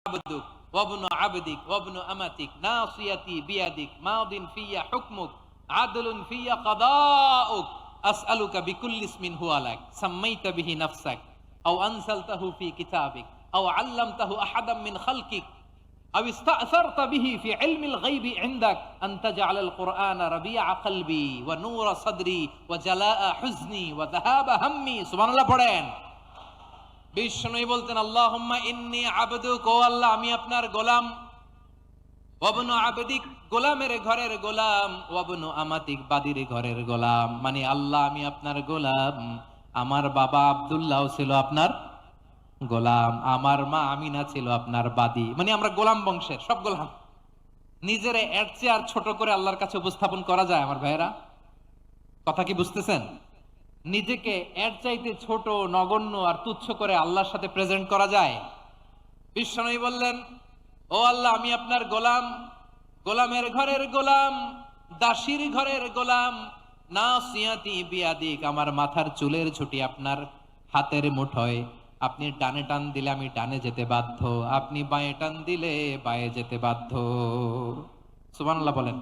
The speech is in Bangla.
আবদুক ওয়া ইবনু আবদিক ওয়া ইবনু আমাতিক নাসিয়াতি বিয়াদিক মাদিন ফিয়া হুকমুক আদলুন ফিয়া কাদাউক আসআলুকা বিকুল্লি ইসমিন হুয়া লাক সাম্মাইতা বিহি নাফসাক আও আনসালতাহু ফি কিতাবিক আও আল্লামতাহু আহাদাম মিন খালকিক আও ইস্তা'সারতা বিহি ফি ইলমিল গায়বি ইনদাক আন তাজআলাল কুরআনা রাবিআ কলবি ওয়া নূরা সাদরি ওয়া জালাআ হুজনি ওয়া যাহাবা হাম্মি। সুবহানাল্লাহ পড়েন। বিষ্ণু বলতেন, আল্লাহুম্মা ইন্নী আবদুক, ও আল্লাহ আমি আপনার গোলাম, ওয়া ইবনু আবদিক, গোলামের ঘরের গোলাম, ওয়া ইবনু আমাতিক, বাদির ঘরের গোলাম। মানে আল্লাহ আমি আপনার গোলাম। আমার বাবা আব্দুল্লাহ ছিল আপনার গোলাম, আমার মা আমিনা ছিল আপনার বাদী। মানে আমরা গোলাম বংশের সব গোলাম। নিজেরে এর চেয়ে আর ছোট করে আল্লাহর কাছে উপস্থাপন করা যায় আমার ভাইয়েরা? কথা কি বুঝতেছেন? নিজেকে এর চাইতে ছোট, নগণ্য আর তুচ্ছ করে আল্লাহর সাথে প্রেজেন্ট করা যায়? বিশ্বনবী বললেন, ও আল্লাহ আমি আপনার গোলাম, গোলামের ঘরের গোলাম, দাসীর ঘরের গোলাম। নাসিয়াতি বিয়াদিক, আমার মাথার চুলের ছুটি আপনার হাতের মুঠোয়। আপনি ডানে টান দিলে আমি ডানে যেতে বাধ্য, আপনি বাঁয়ে টান দিলে বাঁয়ে যেতে বাধ্য। সুবহানাল্লাহ বলেন।